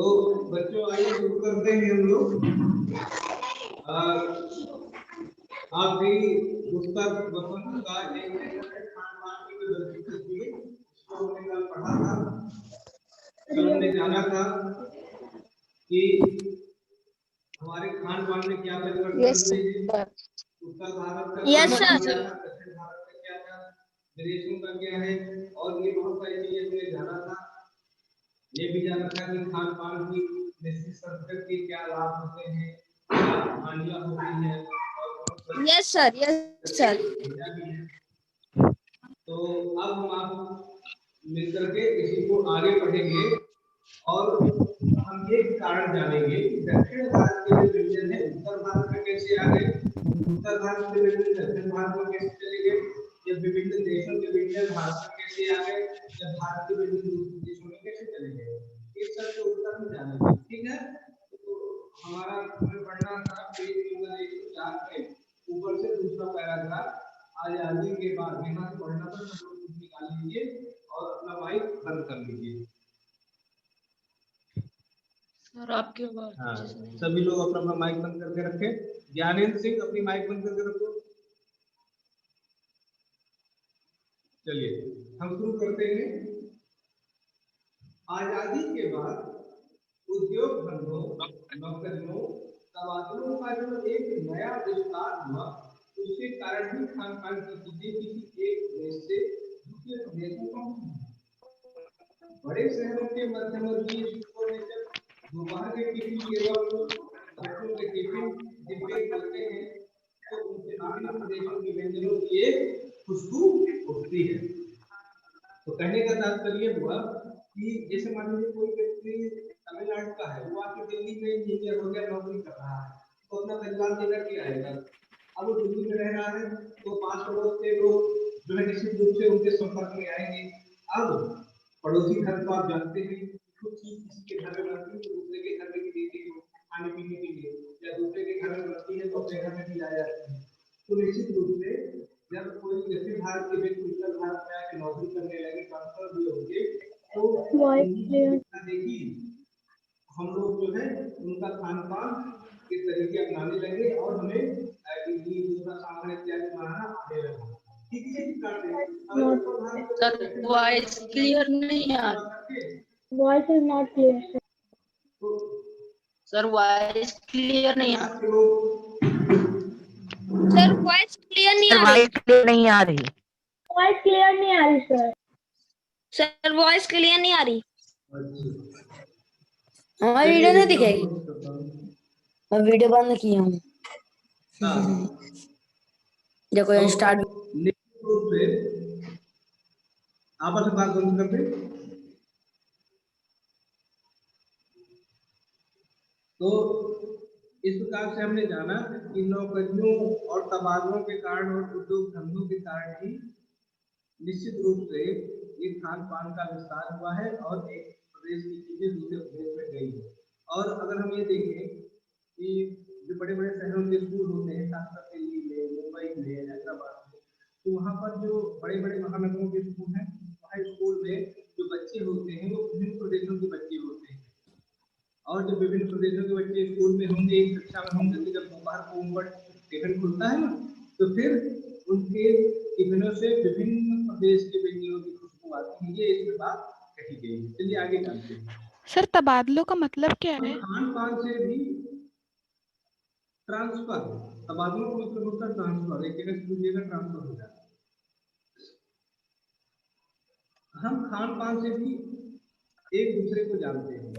तो बच्चों आइए शुरू करते हैं हम लोग। आप भी पुस्तक वसंत का एक लेटर है खान पान की जो दर्शित थी उसको हमने कल पढ़ा था। कल हमने जाना था कि हमारे खान पान में क्या परिवर्तन हुए हैं। उत्तर भारत का क्या था, दक्षिण भारत का क्या था, विदेशों का क्या है, और ये बहुत सारी चीजें हमने जाना था। ये भी जाना था कि खान पान की निश्चित संस्कृति के क्या लाभ होते हैं, क्या हानियां होती हैं, और यस सर। तो अब हम आप मिलकर के इसी को आगे बढ़ेंगे और हम ये कारण जानेंगे कि दक्षिण भारत के जो व्यंजन है उत्तर भारत में कैसे आ गए, उत्तर भारत के व्यंजन दक्षिण भारत में कैसे चले गए, या विभिन्न देशों के व्यंजन भारत में कैसे आ गए, या भारत के व्यंजन दूसरे देशों में कैसे चले गए, इस सब के उत्तर हम जानेंगे। ठीक है, तो हमारा पढ़ना था पेज नंबर 104 पे ऊपर से दूसरा पैराग्राफ। आजादी के बाद यहाँ से पढ़ना था, सब लोग निकाल लीजिए और अपना माइक बंद कर लीजिए। सर आपके हाँ, सभी लोग अपना अपना माइक बंद करके रखें। ज्ञानेंद्र सिंह अपनी माइक बंद करके रखो। चलिए हम शुरू करते हैं। आजादी के बाद उद्योग धंधों, नौकरियों, तबादलों का जो एक नया विस्तार हुआ, उसके कारण ही खान पान की चीजें किसी एक देश से दूसरे देशों में बड़े शहरों के मध्यम वर्गीय स्कूलों में जब दोपहर के टिफिन के वक्त बच्चों के टिफिन डिब्बे खोलते हैं तो उनसे विभिन्न प्रदेशों के व्यंजनों की एक खुशबू उठती है। तो कहने का तात्पर्य हुआ कि जैसे मान लीजिए कोई व्यक्ति तमिलनाडु का है, वो आके दिल्ली में इंजीनियर हो गया, नौकरी कर रहा है, तो अपना परिवार लेकर के आएगा। अब वो दिल्ली में रह रहा है तो पास पड़ोस के लोग जो है निश्चित रूप से उनके संपर्क में आएंगे। अब पड़ोसी घर तो आप जानते हैं, कुछ चीज किसी के घर में बनती है तो दूसरे के घर में भी देती है खाने पीने के लिए, या दूसरे के घर में बनती है तो अपने घर में भी ला जाती है। तो निश्चित रूप से जब कोई दक्षिण भारत के व्यक्ति उत्तर भारत में आके नौकरी करने लगे, ट्रांसफर भी होंगे, तो देखिए हम लोग जो है उनका खान पान के तरीके अपनाने लगे और हमें इडली डोसा सांभर इत्यादि बनाना आने लगा। ठीक है, सर वॉइस क्लियर नहीं आ voice is not clear sir, voice clear नहीं आ सर, वॉइस क्लियर नहीं आ रही, वॉइस क्लियर नहीं आ रही सर। सर वॉइस क्लियर नहीं आ रही। हमारी वीडियो नहीं दिखेगी, मैं वीडियो बंद की हूँ। देखो स्टार्ट रूप से आपस में बात बंद कर दे। तो इस प्रकार से हमने जाना कि नौकरियों और तबादलों के कारण और उद्योग धंधों के कारण ही निश्चित रूप से ये खान पान का विस्तार हुआ है और एक प्रदेश की चीजें दूसरे प्रदेश में गई है। और अगर हम ये देखें कि जो बड़े बड़े शहरों के स्कूल होते हैं, खासकर दिल्ली में, मुंबई में, हैदराबाद में, तो वहाँ पर जो बड़े बड़े महानगरों के स्कूल हैं, वहाँ स्कूल में जो बच्चे होते हैं वो विभिन्न प्रदेशों के बच्चे होते हैं। और जब विभिन्न प्रदेशों के बच्चे स्कूल में होंगे, एक कक्षा में होंगे, तो जब दोपहर को उनका टिफिन खुलता है ना, तो फिर उनके टिफिनों से विभिन्न प्रदेश के व्यंजनों की खुशबू आती है। ये इसमें बात कही गई है। चलिए आगे जानते हैं। सर तबादलों का मतलब क्या है? खान पान से भी ट्रांसफर, तबादलों का मतलब होता है ट्रांसफर, एक जगह से दूसरी जगह ट्रांसफर हो जाता है। हम खान पान से भी एक दूसरे को जानते हैं।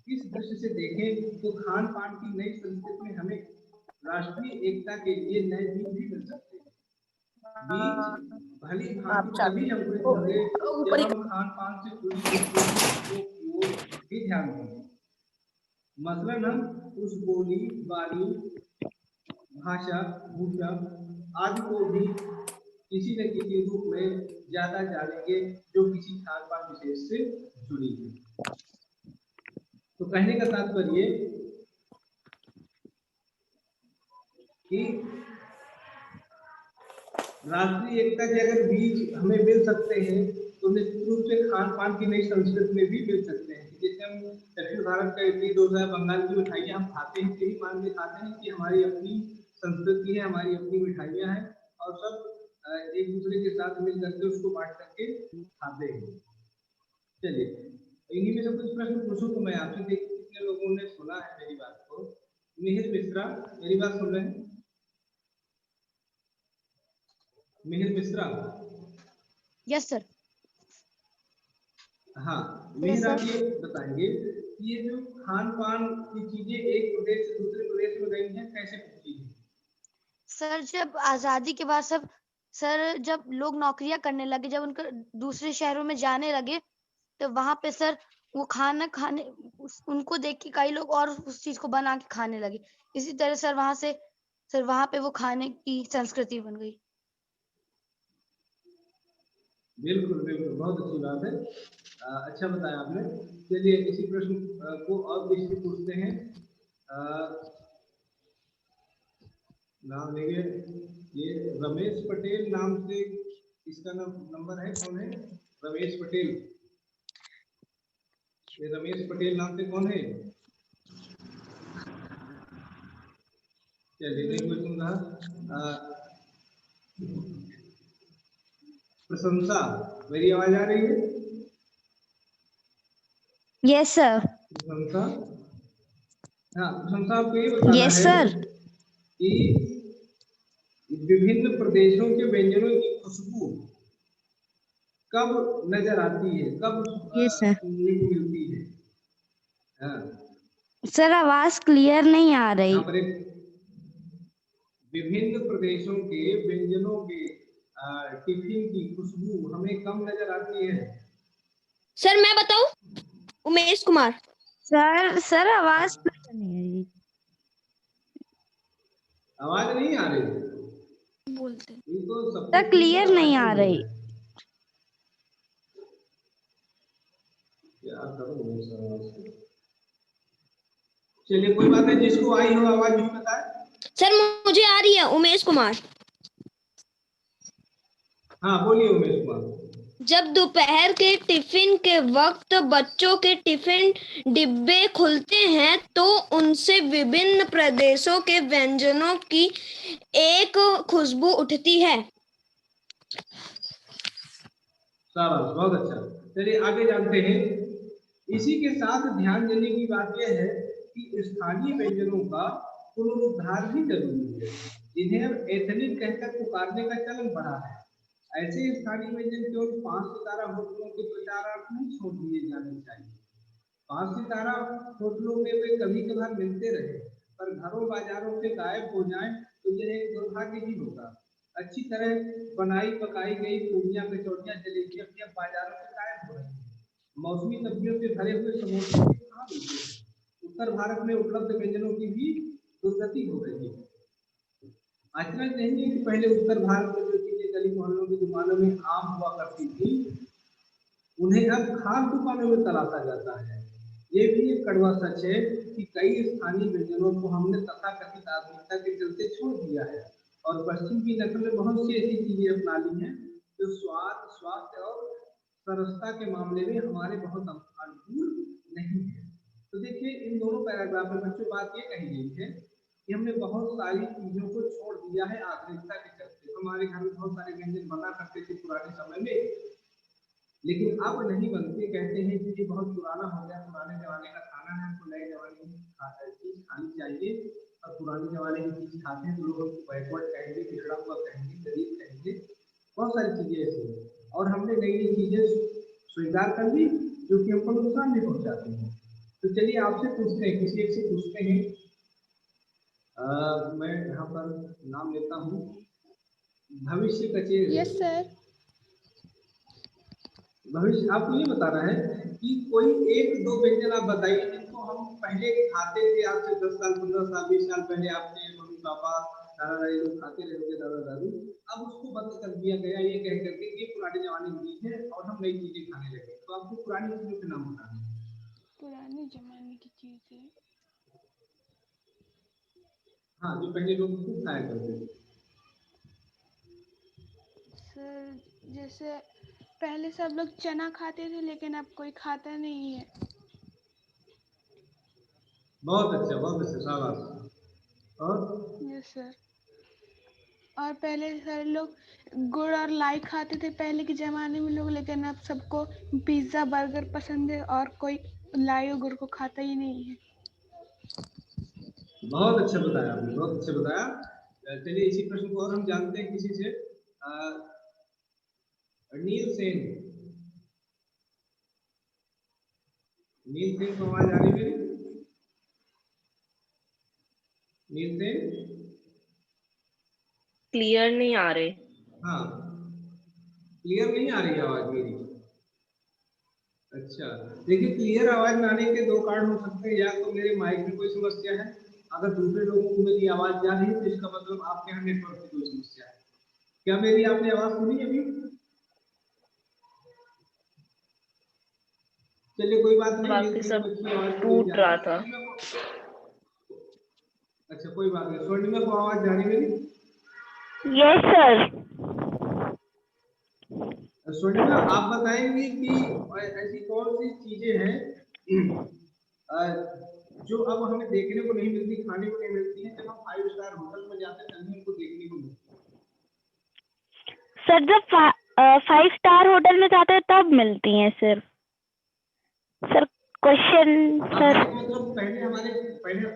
इस दृष्टि से देखें तो खान पान की नई संस्कृति में हमें राष्ट्रीय एकता के लिए नए बीज भी मिल सकते हैं। बीज भली भांति तभी अंकुरित होंगे जब हम खान पान से जुड़ी की ओर भी ध्यान देंगे। मसलन हम उस बोली, वाणी, भाषा, भूषा आदि को भी किसी न किसी रूप में ज्यादा जानेंगे जो किसी खान पान विशेष से जुड़ी है। तो कहने का तात्पर्य कि राष्ट्रीय एकता के अगर बीज हमें मिल सकते हैं तो निश्चित रूप से खान पान की नई संस्कृति में भी मिल सकते हैं। जैसे हम दक्षिण भारत का इडली डोसा, बंगाल की मिठाइयाँ हम खाते हैं, यही मान के खाते हैं कि हमारी अपनी संस्कृति है, हमारी अपनी मिठाइयाँ हैं और सब एक दूसरे के साथ मिल करके उसको बांट करके खाते हैं। चलिए इन्हीं में से कुछ प्रश्न पूछूं तो मैं आपसे, देखिए कितने लोगों ने सुना है मेरी बात को। मिहिर मिश्रा, मेरी बात सुन रहे हैं? मिहिर मिश्रा। Yes sir. हाँ, Yes, मिहिर आप sir. ये बताएंगे कि ये जो खान पान की चीजें एक प्रदेश से दूसरे प्रदेश में गई हैं, कैसे पहुंची हैं? सर जब आजादी के बाद सब सर जब लोग नौकरियां करने लगे, जब उनके दूसरे शहरों में जाने लगे, तो वहां पे सर वो खाना खाने उनको देख के कई लोग और उस चीज को बना के खाने लगे। इसी तरह सर वहां पे वो खाने की संस्कृति बन गई। बिल्कुल बिल्कुल, बहुत अच्छी बात है। अच्छा बताया आपने। चलिए इसी प्रश्न को और किसी से पूछते हैं। नाम लेंगे, ये रमेश पटेल नाम से इसका नंबर है, कौन है? रमेश पटेल। ये रमेश पटेल नाम से कौन है? चलिए एक क्वेश्चन रहा। प्रशंसा, मेरी आवाज आ रही है? Yes sir. प्रशंसा, हाँ प्रशंसा आपको ये बताना यस है सर। कि विभिन्न प्रदेशों के व्यंजनों की खुशबू कब नजर आती है, कब यस सर। सुनने को मिलती है? हाँ, सर आवाज क्लियर नहीं आ रही। यहाँ पर एक विभिन्न प्रदेशों के व्यंजनों के टिफिन की खुशबू हमें कब नजर आती है? सर मैं बताऊं, उमेश कुमार। सर आवाज क्लियर नहीं आ रही। आवाज नहीं आ रही? बोलते ये तो सब सर क्लियर नहीं आ रही। क्या करूं? चलिए कोई बात नहीं, जिसको आई हो आवाज भी बताए। सर मुझे आ रही है, उमेश कुमार। हाँ बोलिए उमेश कुमार। जब दोपहर के टिफिन के वक्त बच्चों के टिफिन डिब्बे खुलते हैं तो उनसे विभिन्न प्रदेशों के व्यंजनों की एक खुशबू उठती है। शाबाश, बहुत अच्छा। चलिए आगे जानते हैं। इसी के साथ ध्यान देने की बात यह है कि स्थानीय व्यंजनों का पुनरुद्धार भी जरूरी है, जिन्हें अब एथनिक कहकर पुकारने का चलन बढ़ा है। ऐसे स्थानीय व्यंजन केवल 5 सितारा होटलों के प्रचारार्थ नहीं छोड़ दिए जाने चाहिए। 5 सितारा होटलों में वे कभी कभार मिलते रहे, पर घरों बाजारों से गायब हो जाएं तो यह एक दुर्भाग्य ही होगा। अच्छी तरह बनाई पकाई गई पूरियां, कचौड़ियां, जलेबियां भी अब बाजारों से गायब हो रही हैं। मौसमी सब्जियों से भरे हुए समोसे भी कहाँ मिलते हैं। उत्तर भारत में उपलब्ध व्यंजनों की भी दुर्गति हो रही है। इतना नहीं है कि पहले उत्तर भारत में जो चीजें गली मोहल्लों की दुकानों में आम हुआ करती थी, उन्हें अब खास दुकानों में तलाशा जाता है। ये भी एक कड़वा सच है कि कई स्थानीय व्यंजनों को हमने तथाकथित आधुनिकता के चलते छोड़ दिया है और पश्चिम की नकल में बहुत सी ऐसी चीजें अपना ली हैं जो स्वाद, स्वास्थ्य और सरसता के मामले में हमारे बहुत अनुकूल नहीं है। तो देखिए इन दोनों पैराग्राफ में बच्चों बात ये कही गई है कि हमने बहुत सारी चीजों को छोड़ दिया है आधुनिकता के चलते। हमारे घर में बहुत सारे व्यंजन बना करते थे पुराने समय में, लेकिन अब नहीं बनते। कहते हैं कि ये बहुत पुराना हो गया, पुराने जमाने का खाना है, हमको नए जमाने की चीज खानी चाहिए। और पुराने जमाने की चीज खाते हैं तो लोग हमको बैकवर्ड कहेंगे, पिछड़ा हुआ कहेंगे, गरीब कहेंगे, बहुत सारी चीजें ऐसी हैं। और हमने नई नई चीजें स्वीकार कर ली जो कि हमको नुकसान भी पहुंचाती हैं। तो चलिए आपसे पूछते हैं, किसी एक से पूछते हैं। मैं यहाँ पर नाम लेता हूँ, भविष्य कचेरी। Yes sir. भविष्य, आपको ये बताना है कि कोई एक दो व्यंजन आप बताइए जिनको हम पहले खाते थे, आज से 10 साल 15 साल 20 साल पहले आपके मम्मी पापा दादा दादी लोग खाते रहे होंगे, दादा दादी, अब उसको बंद कर दिया गया ये कह करके ये पुराने जमाने की चीज है और हम नई चीजें खाने लगे। तो आपको पुरानी चीजों के नाम बताना है। पुराने जमाने की चीजें, हाँ, जो पहले लोग खूब खाया करते थे। सर जैसे पहले सब लोग चना खाते थे लेकिन अब कोई खाता नहीं है। बहुत अच्छा शाबाश। और यस सर। और पहले सर लोग गुड़ और लाई खाते थे पहले के जमाने में लोग, लेकिन अब सबको पिज्जा बर्गर पसंद है और कोई लाई और गुड़ को खाता ही नहीं है। बहुत अच्छा बताया आपने, बहुत अच्छा बताया। चलिए इसी प्रश्न को और हम जानते हैं किसी से। नील सेन, नील सेन को आवाज आ रही मेरी? नील सेन, क्लियर नहीं आ रहे। हाँ क्लियर नहीं आ रही आवाज मेरी? अच्छा देखिए, क्लियर आवाज ना आने के दो कारण हो सकते हैं, या तो मेरे माइक में कोई समस्या है, अगर दूसरे लोगों को मेरी आवाज जा रही है तो इसका मतलब आपके यहाँ नेटवर्क की कोई समस्या है। क्या मेरी आपने आवाज सुनी अभी? चलिए कोई बात नहीं, बाकी नील सेन सब को अच्छी आवाज मिल टूट जा रही रहा है। था। अच्छा कोई बात नहीं, स्वर्णिमा को आवाज जा रही है मेरी? Yes sir. स्वर्णिमा आप बताएंगे कि ऐसी कौन सी चीजें हैं जो अब हमें देखने को नहीं मिलती, खाने को नहीं मिलती है, जब हम 5 स्टार होटल में जाते हैं तभी हमको देखने को मिलती सर जब 5 स्टार होटल में जाते हैं तब मिलती हैं सिर्फ। सर क्वेश्चन है। सर। मतलब पहले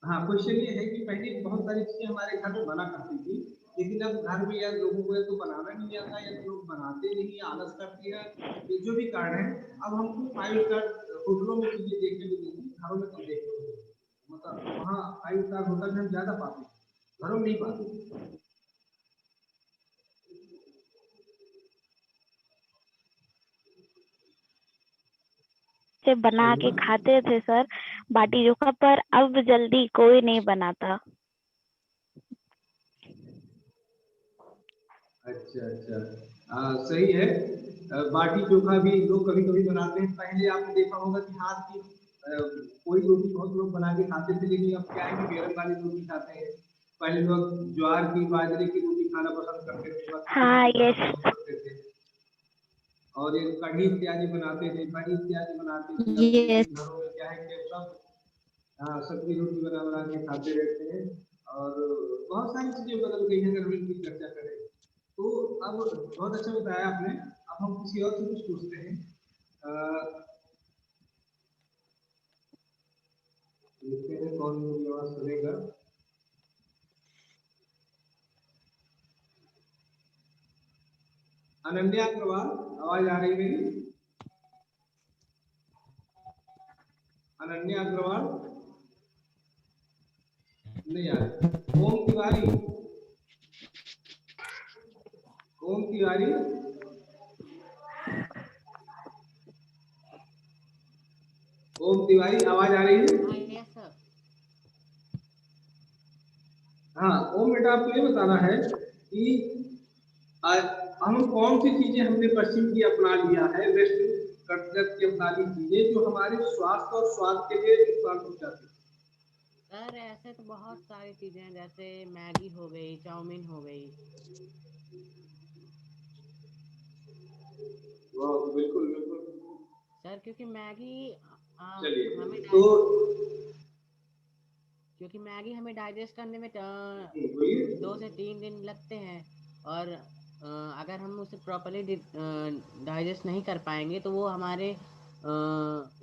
हाँ क्वेश्चन ये है कि पहले बहुत सारी चीजें हमारे घर में बना करती थी, लेकिन अब घर में या लोगों को या तो बनाना नहीं आता या तो लोग बनाते नहीं, आलस करती है, ये जो भी कारण है, अब हमको 5 स्टार होटलों में चीजें देखने को मिलती, घरों में कम देखने को मिलती। मतलब वहाँ 5 स्टार होटल में हम ज्यादा पाते हैं, घरों में नहीं पाते। से बना के खाते थे सर बाटी चोखा, पर अब जल्दी कोई नहीं बनाता। अच्छा सही है। बाटी चोखा भी लोग कभी कभी बनाते हैं। पहले आपने देखा होगा कि हाथ की कोई रोटी बहुत लोग बना के खाते थे, लेकिन अब क्या है कि बेलन वाली रोटी खाते हैं। पहले लोग ज्वार की बाजरे की रोटी खाना पसंद करते थे, बाकी की हाँ रोटी खाना यस। पसंद करते थे। और ये कढ़ी इत्यादि बनाते थे, कढ़ी इत्यादि बनाते थे। अब यस लेकिन घरों में क्या है कि अब सब हाँ सब्जी रोटी बना बना के खाते रहते हैं। और बहुत सारी चीजें बदल गई हैं, अगर हम इनकी चर्चा करें तो। अब बहुत अच्छा बताया आपने। अब हम किसी और से कुछ पूछते हैं। देखते हैं कौन मेरी आवाज सुनेगा। अनन्या अग्रवाल, आवाज आ रही है मेरी? अनन्या अग्रवाल नहीं आ रही। ओम तिवारी, ओम तिवारी, ओम तिवारी आवाज आ रही है? हाँ ओम बेटा, आपको ये बताना है कि हम कौन सी चीजें हमने पश्चिम की अपना लिया है, वेस्टर्न कल्चर की अपना ली चीजें जो हमारे स्वास्थ्य और स्वाद के लिए नुकसान पहुंचाती है। सर ऐसे तो बहुत सारी चीजें हैं, जैसे मैगी हो गई, चाउमीन हो गई। बिल्कुल बिल्कुल सर क्योंकि मैगी चलिए हमें तो क्योंकि मैगी हमें डाइजेस्ट करने में 2 से 3 दिन लगते हैं, और अगर हम उसे प्रॉपरली डाइजेस्ट नहीं कर पाएंगे तो वो हमारे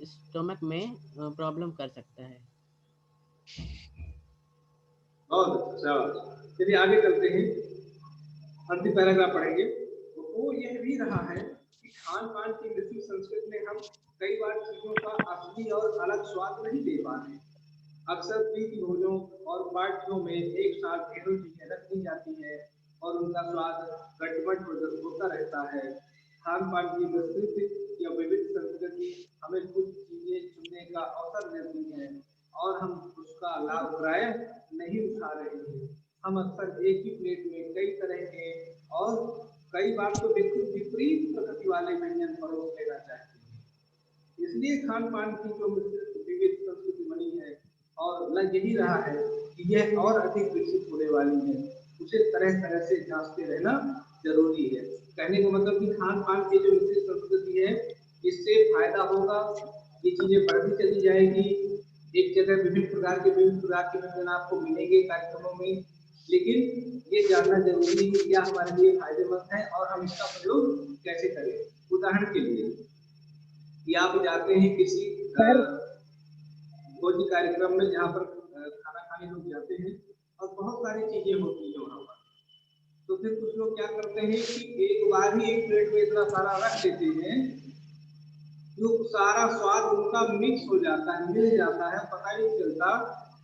स्टमक में प्रॉब्लम कर सकता है। बहुत अच्छा। चलिए आगे चलते हैं, अंतिम पैराग्राफ पढ़ेंगे। तो वो यह भी रहा है कि खान पान की मिश्रित संस्कृति में हम कई बार चीजों का असली और अलग स्वाद नहीं दे पाते। अक्सर प्रीति भोजों और पार्टियों में एक साथ ढेरों चीजें रख दी जाती है और उनका स्वाद गटमट होता रहता है। खान पान की विस्तृत या विविध संस्कृति हमें कुछ चीजें चुनने का अवसर देती है और हम उसका लाभदायक नहीं उठा रहे हैं। हम अक्सर एक ही प्लेट में कई तरह के और कई बार तो बिल्कुल विपरीत प्रकृति वाले व्यंजन परोस लेना चाहते हैं। इसलिए खान पान की जो विविध संस्कृति बनी है और लग यही रहा है कि यह और अधिक विकसित होने वाली है, उसे तरह तरह से जांचते रहना जरूरी है। कहने का मतलब कि खान पान की जो विकसित संस्कृति है, इससे फायदा होगा, ये चीजें बढ़ती चली जाएगी, एक जगह विभिन्न प्रकार के व्यंजन आपको मिलेंगे कार्यक्रमों में, लेकिन ये जानना जरूरी है कि क्या हमारे लिए फायदेमंद है और हम इसका प्रयोग कैसे करें। उदाहरण के लिए कि आप जाते हैं किसी भोज कार्यक्रम में जहाँ पर खाना खाने लोग जाते हैं और बहुत सारी चीजें होती है वहाँ पर, तो फिर कुछ लोग क्या करते हैं कि एक बार ही एक प्लेट में इतना सारा रख देते हैं, जो सारा स्वाद उनका मिक्स हो जाता है, मिल जाता है, पता ही नहीं चलता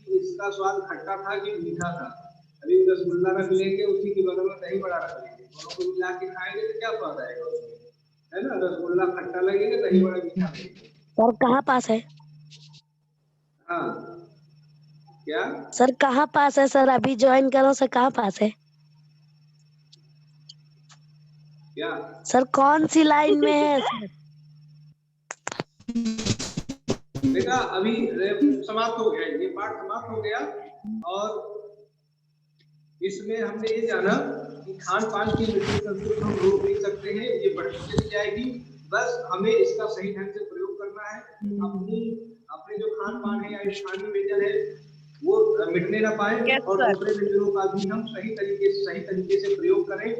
कि इसका स्वाद खट्टा था कि मीठा था। अभी रसगुल्ला रख लेंगे, उसी के बगल में दही बड़ा रख लेंगे, दोनों को मिला के खाएंगे तो क्या स्वाद आएगा उसमें, है ना। रसगुल्ला खट्टा लगेगा, दही बड़ा मीठा लगेगा। सर कहाँ पास है? हाँ क्या सर कहाँ पास है? सर अभी ज्वाइन करो सर, कहाँ पास है? क्या सर कौन सी लाइन में है सर? बेटा अभी समाप्त हो गया, ये पाठ समाप्त हो गया और इसमें हमने ये जाना कि खान पान की मिश्रित संस्कृति हम रोक नहीं सकते हैं, ये बढ़ती चली जाएगी, बस हमें इसका सही ढंग से प्रयोग करना है। अपने जो खान पान है या स्थानीय व्यंजन है वो मिटने ना पाए और दूसरे व्यंजनों का भी हम सही तरीके से प्रयोग करें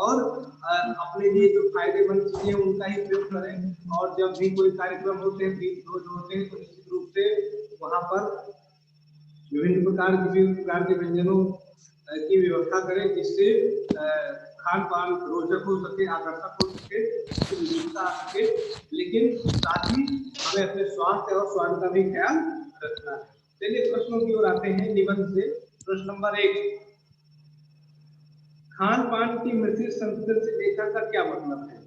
और अपने लिए जो फायदेमंद चीजें उनका ही प्रयोग करें। और जब भी कोई कार्यक्रम होते हैं, भोज होते हैं, तो निश्चित रूप से वहां पर विभिन्न प्रकार के व्यंजनों की व्यवस्था करें, जिससे खान पान रोचक हो सके, आकर्षक हो सके, विविधता आ सके, लेकिन साथ ही हमें अपने स्वास्थ्य और स्वाद का भी ख्याल रखना है। चलिए प्रश्नों की ओर आते हैं निबंध से। प्रश्न नंबर 1, खान पान की मिश्रित संस्कृति से लेखक का क्या मतलब है?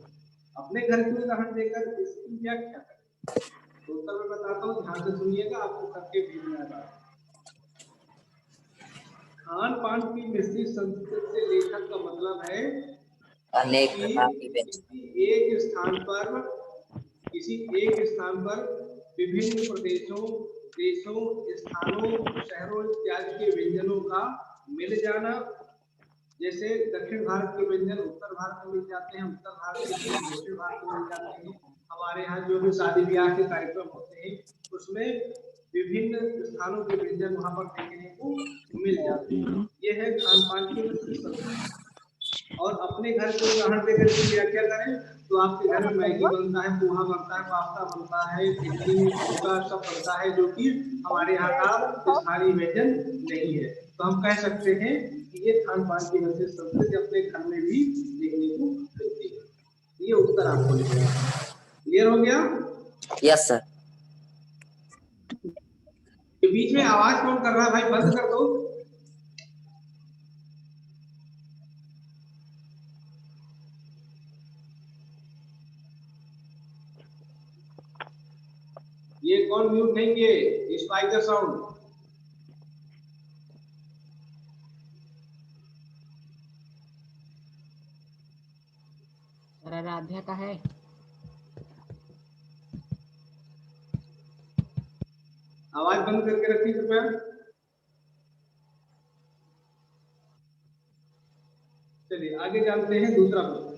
अपने घर की उदाहरण देकर इसकी व्याख्या करें। तो उत्तर मैं बताता हूँ, ध्यान से सुनिएगा, आपको करके भेजना है। खान पान की मिश्रित संस्कृति से लेखक का मतलब है अनेक कि प्रकार की किसी एक स्थान पर विभिन्न प्रदेशों, देशों, स्थानों, शहरों इत्यादि के व्यंजनों का मिल जाना। जैसे दक्षिण भारत के व्यंजन उत्तर भारत में मिल जाते हैं, उत्तर भारत के व्यंजन दक्षिण भारत में मिल जाते हैं। हमारे यहाँ जो भी शादी ब्याह के कार्यक्रम होते हैं उसमें विभिन्न स्थानों के व्यंजन वहां पर देखने को मिल जाते हैं। ये है खान पान की मिश्रित संस्कृति। और अपने घर को उदाहरण देकर इसकी व्याख्या करें तो आपके घर में मैगी बनता है, पोहा बनता है, पास्ता बनता है, इडली डोसा सब बनता है, जो कि हमारे यहाँ का स्थानीय व्यंजन नहीं है। तो हम कह सकते हैं कि ये खान पान की मिश्रित संस्कृति अपने घर में भी देखने को मिलती है। ये उत्तर आपको लिखना है। क्लियर हो गया? Yes sir. बीच में आवाज कौन कर रहा है भाई, बंद कर दो। ये कौन म्यूट नहीं किए? Spiker sound. आराध्या का है। आवाज बंद करके रखिए कृपया। चलिए आगे जानते हैं दूसरा प्रश्न।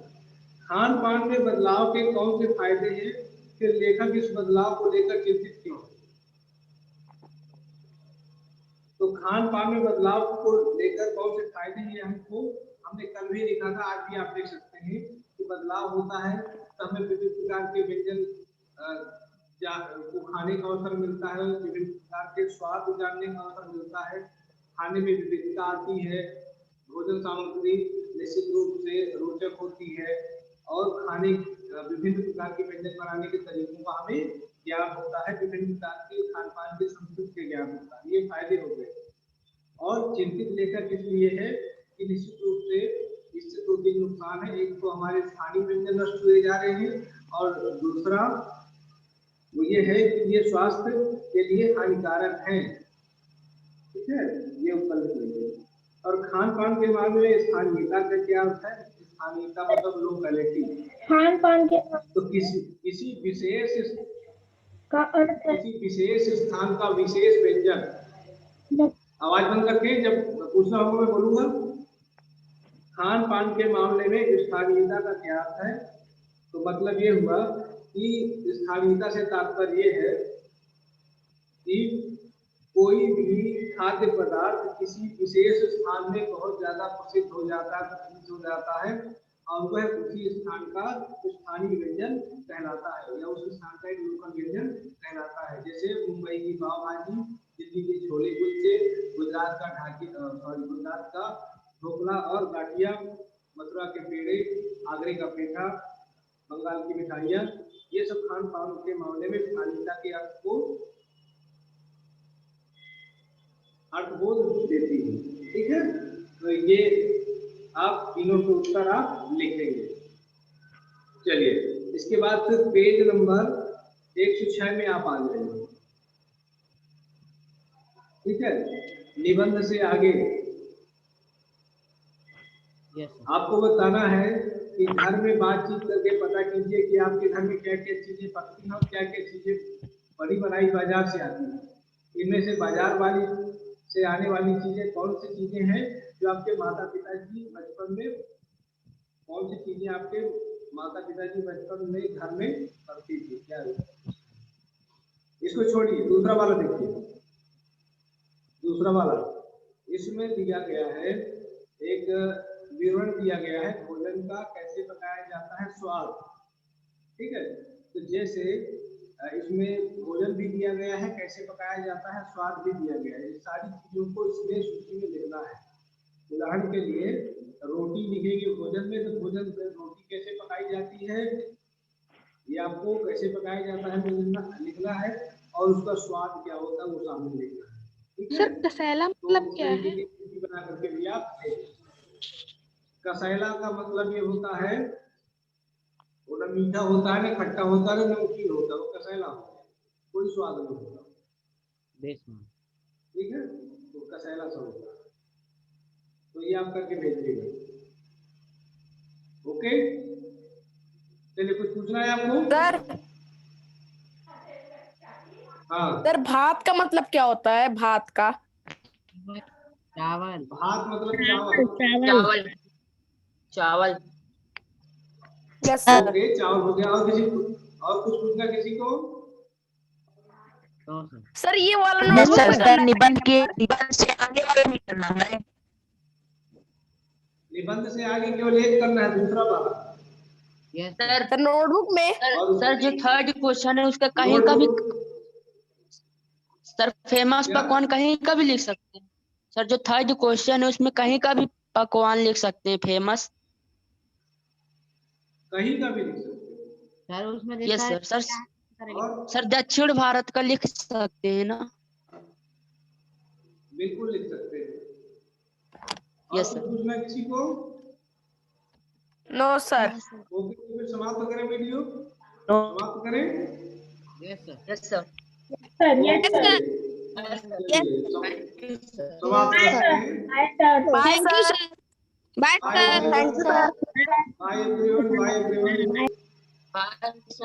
खान पान में बदलाव के कौन से फायदे हैं, फिर लेखक इस बदलाव को लेकर चिंतित क्यों? तो खान पान में बदलाव को लेकर कौन से फायदे हैं हमने कल भी लिखा था, आज भी आप देख सकते हैं कि बदलाव होता है तो हमें विभिन्न प्रकार के व्यंजन को खाने का अवसर मिलता है, विभिन्न प्रकार के स्वाद जानने का अवसर मिलता है, खाने में विविधता आती है, भोजन सामग्री निश्चित रूप से रोचक होती है और खाने विभिन्न प्रकार के व्यंजन बनाने के तरीकों का हमें ज्ञान होता है, विभिन्न प्रकार के खान पान की संस्कृति के ज्ञान होता है। ये फायदे हो गए। और चिंतित लेखक इसलिए है कि निश्चित रूप से इससे दो तीन नुकसान है। एक तो हमारे स्थानीय व्यंजन नष्ट हुए जा रहे हैं और दूसरा वो ये है कि ये स्वास्थ्य के लिए हानिकारक है। ठीक है, ये ऊपर लिख लीजिए। और खान पान के मामले में स्थानीयता का क्या अर्थ है? स्थानीयता मतलब लोकलिटी। खान पान के तो किसी विशेष का अर्थ है किसी विशेष स्थान का विशेष व्यंजन। आवाज बंद करके जब पूछना होगा मैं बोलूंगा। खान पान के मामले में स्थानीयता का क्या अर्थ है? तो मतलब ये हुआ कि स्थानीयता से तात्पर्य ये है कि कोई भी खाद्य पदार्थ किसी विशेष स्थान में बहुत ज्यादा प्रसिद्ध हो जाता है और वह उसी स्थान का स्थानीय व्यंजन कहलाता है या उस स्थान का एक लोकल व्यंजन कहलाता है। जैसे मुंबई की पाव भाजी, दिल्ली के छोले कुलचे, गुजरात का ढोकला और गाठिया, मथुरा के पेड़े, आगरे का पेठा, बंगाल की मिठाइयाँ, ये सब खान पान के मामले में स्थानीयता के अर्थबोध देती है। ठीक है, तो ये आप तीनों के उत्तर आप लिखेंगे। चलिए इसके बाद फिर पेज नंबर 106 में आप आ जाएंगे। ठीक है, निबंध से आगे आपको बताना है कि घर में बातचीत करके पता कीजिए कि आपके घर में क्या क्या चीजें पकती हैं और क्या क्या चीजें बड़ी बनाई बाजार से आती हैं। इनमें से बाजार वाली से आने वाली चीजें कौन सी चीजें हैं जो आपके माता पिताजी बचपन में, कौन सी चीजें आपके माता पिताजी बचपन में घर में करती थी, क्या है? इसको छोड़िए, दूसरा वाला देखिए। दूसरा वाला इसमें दिया गया है, एक विवरण दिया गया है भोजन का कैसे पकाया जाता है, स्वाद। ठीक है, तो जैसे इसमें भोजन भी दिया गया है, कैसे पकाया जाता है, स्वाद भी दिया गया है। ये सारी चीजों को इसमें सूची में लिखना है। उदाहरण के लिए रोटी लिखेंगे भोजन में, तो भोजन में रोटी कैसे पकाई जाती है ये आपको कैसे पकाया जाता है लिखना है, और उसका स्वाद क्या होता है वो सामने लिखना है। ठीक है, सर कसैला मतलब क्या है? बना करके भी आप कसैला का मतलब ये होता है, वो ना मीठा होता है, ना खट्टा होता है, ना नमकीन होता है, वो कसैला होता है, कोई स्वाद नहीं होता। ठीक है, तो कसैला सा होता है, तो ये आप करके भेजिएगा। ओके, चलिए कुछ पूछना है आपको? सर हाँ सर, भात का मतलब क्या होता है? भात का चावल। भात मतलब चावल। चावल चावल। Yes sir. ओके, चावल हो गया। और कुछ पूछना किसी को? सर ये वाला नोटबुक में करना निबंध से आगे वाला नहीं करना है। निबंध से आगे केवल एक करना है, दूसरा वाला। सर नोटबुक में। सर जो थर्ड क्वेश्चन है उसका कहीं का भी सर फेमस पकवान कहीं का भी लिख सकते हैं। सर जो थर्ड क्वेश्चन है उसमें कहीं का भी पकवान लिख सकते हैं, फेमस कहीं का भी लिख सकते हैं। सर उसमें यस लिखा है सर। सर दक्षिण भारत का लिख सकते हैं ना? बिल्कुल लिख सकते हैं। Yes sir. पूछना किसी को? No sir. ओके, तो फिर समाप्त करें वीडियो, समाप्त करें। Yes sir. Yes sir. Yes sir. समाप्त करें। Bye sir. Bye sir. Bye everyone, bye everyone. Bye sir.